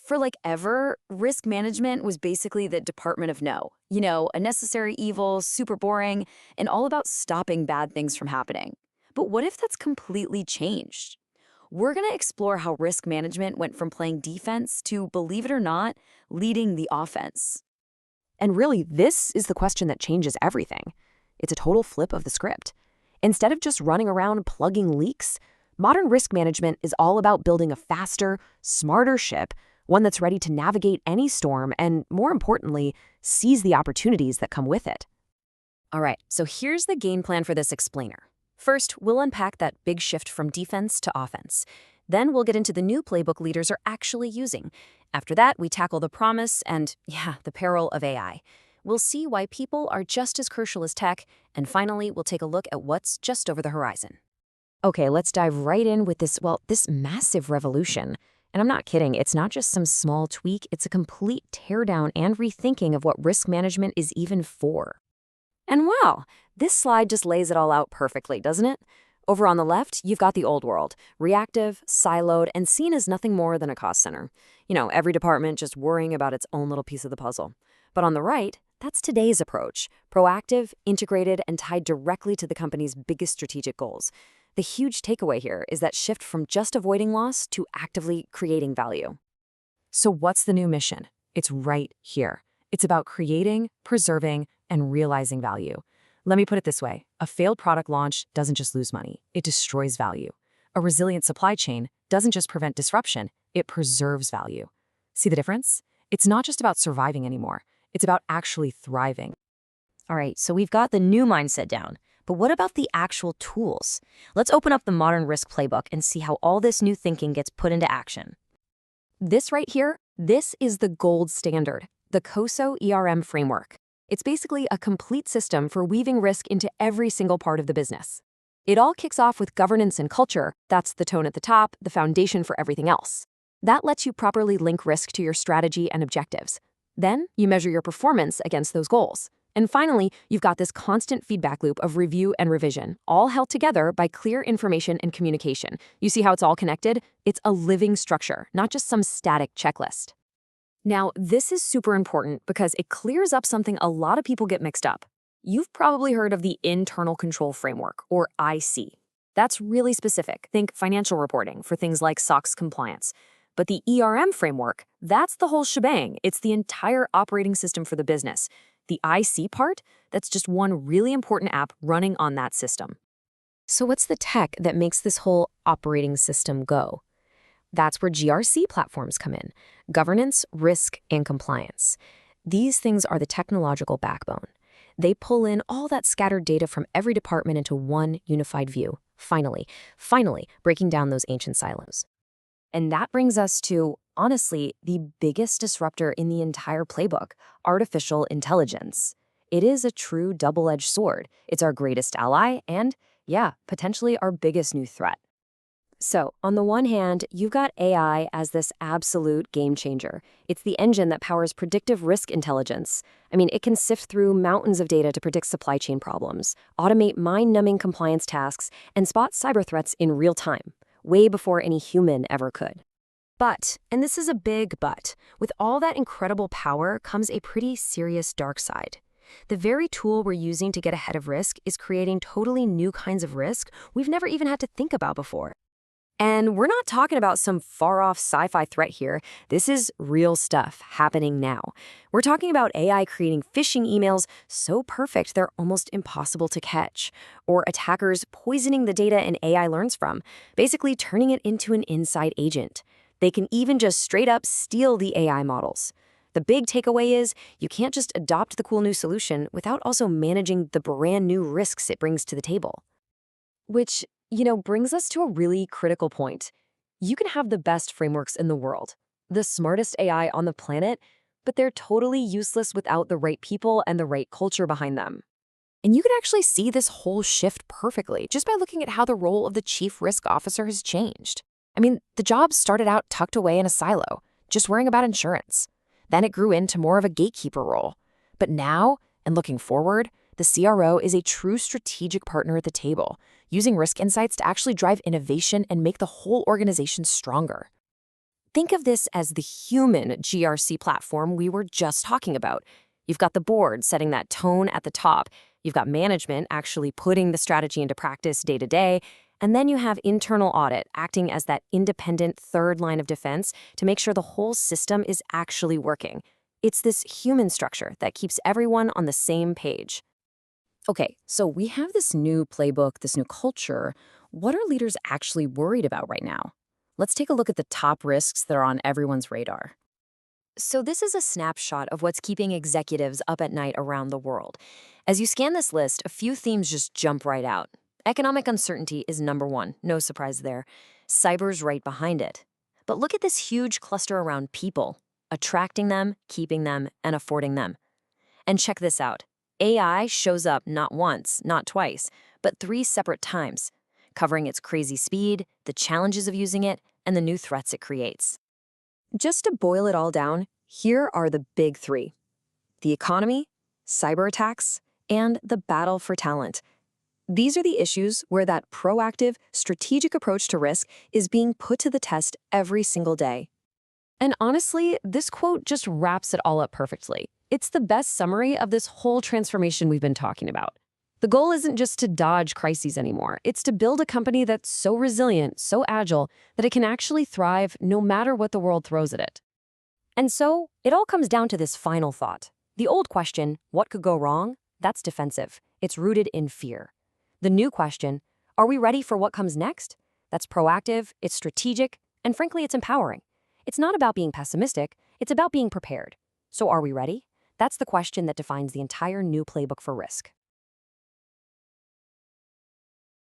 For like ever, risk management was basically the department of no. A necessary evil, super boring, and all about stopping bad things from happening. But what if that's completely changed? We're going to explore how risk management went from playing defense to, believe it or not, leading the offense. And really, this is the question that changes everything. It's a total flip of the script. Instead of just running around plugging leaks, modern risk management is all about building a faster, smarter ship, one that's ready to navigate any storm and, more importantly, seize the opportunities that come with it. All right, so here's the game plan for this explainer. First, we'll unpack that big shift from defense to offense. Then we'll get into the new playbook leaders are actually using. After that, we tackle the promise and, the peril of AI. We'll see why people are just as crucial as tech, and finally, we'll take a look at what's just over the horizon. Okay, let's dive right in with this massive revolution. And I'm not kidding, it's not just some small tweak, it's a complete teardown and rethinking of what risk management is even for. And wow, this slide just lays it all out perfectly, doesn't it? Over on the left, you've got the old world, reactive, siloed, and seen as nothing more than a cost center. Every department just worrying about its own little piece of the puzzle. But on the right, that's today's approach, proactive, integrated, and tied directly to the company's biggest strategic goals. The huge takeaway here is that shift from just avoiding loss to actively creating value. So what's the new mission? It's right here. It's about creating, preserving, and realizing value. Let me put it this way. A failed product launch doesn't just lose money, it destroys value. A resilient supply chain doesn't just prevent disruption, it preserves value. See the difference? It's not just about surviving anymore. It's about actually thriving. All right, so we've got the new mindset down. But what about the actual tools? Let's open up the modern risk playbook and see how all this new thinking gets put into action. This right here, this is the gold standard, the COSO ERM framework. It's basically a complete system for weaving risk into every single part of the business. It all kicks off with governance and culture. That's the tone at the top, the foundation for everything else. That lets you properly link risk to your strategy and objectives. Then you measure your performance against those goals. And finally, you've got this constant feedback loop of review and revision, all held together by clear information and communication. You see how it's all connected? It's a living structure, not just some static checklist. Now, this is super important because it clears up something a lot of people get mixed up. You've probably heard of the Internal Control Framework, or IC. That's really specific. Think financial reporting for things like SOX compliance. But the ERM framework, that's the whole shebang. It's the entire operating system for the business. The IC part, that's just one really important app running on that system. So what's the tech that makes this whole operating system go? That's where GRC platforms come in: governance, risk, and compliance. These things are the technological backbone. They pull in all that scattered data from every department into one unified view, finally breaking down those ancient silos. And that brings us to, honestly, the biggest disruptor in the entire playbook: artificial intelligence. It is a true double-edged sword. It's our greatest ally and, potentially our biggest new threat. So, on the one hand, you've got AI as this absolute game changer. It's the engine that powers predictive risk intelligence. It can sift through mountains of data to predict supply chain problems, automate mind-numbing compliance tasks, and spot cyber threats in real time, way before any human ever could. But, and this is a big but, with all that incredible power comes a pretty serious dark side. The very tool we're using to get ahead of risk is creating totally new kinds of risk we've never even had to think about before. And we're not talking about some far-off sci-fi threat here. This is real stuff happening now. We're talking about AI creating phishing emails so perfect they're almost impossible to catch, or attackers poisoning the data an AI learns from, basically turning it into an inside agent. They can even just straight up steal the AI models. The big takeaway is you can't just adopt the cool new solution without also managing the brand new risks it brings to the table. Which, brings us to a really critical point. You can have the best frameworks in the world, the smartest AI on the planet, but they're totally useless without the right people and the right culture behind them. And you can actually see this whole shift perfectly just by looking at how the role of the chief risk officer has changed. The job started out tucked away in a silo, just worrying about insurance. Then it grew into more of a gatekeeper role. But now, and looking forward, the CRO is a true strategic partner at the table, using risk insights to actually drive innovation and make the whole organization stronger. Think of this as the human GRC platform we were just talking about. You've got the board setting that tone at the top. You've got management actually putting the strategy into practice day to day. And then you have internal audit acting as that independent third line of defense to make sure the whole system is actually working. It's this human structure that keeps everyone on the same page. Okay, so we have this new playbook, this new culture. What are leaders actually worried about right now? Let's take a look at the top risks that are on everyone's radar. So this is a snapshot of what's keeping executives up at night around the world. As you scan this list, a few themes just jump right out. Economic uncertainty is number one, no surprise there. Cyber's right behind it. But look at this huge cluster around people, attracting them, keeping them, and affording them. And check this out. AI shows up not once, not twice, but 3 separate times, covering its crazy speed, the challenges of using it, and the new threats it creates. Just to boil it all down, here are the big 3. The economy, cyber attacks, and the battle for talent. These are the issues where that proactive, strategic approach to risk is being put to the test every single day. And honestly, this quote just wraps it all up perfectly. It's the best summary of this whole transformation we've been talking about. The goal isn't just to dodge crises anymore. It's to build a company that's so resilient, so agile, that it can actually thrive no matter what the world throws at it. And so, it all comes down to this final thought. The old question, what could go wrong? That's defensive. It's rooted in fear. The new question, are we ready for what comes next? That's proactive, it's strategic, and frankly, it's empowering. It's not about being pessimistic, it's about being prepared. So are we ready? That's the question that defines the entire new playbook for risk.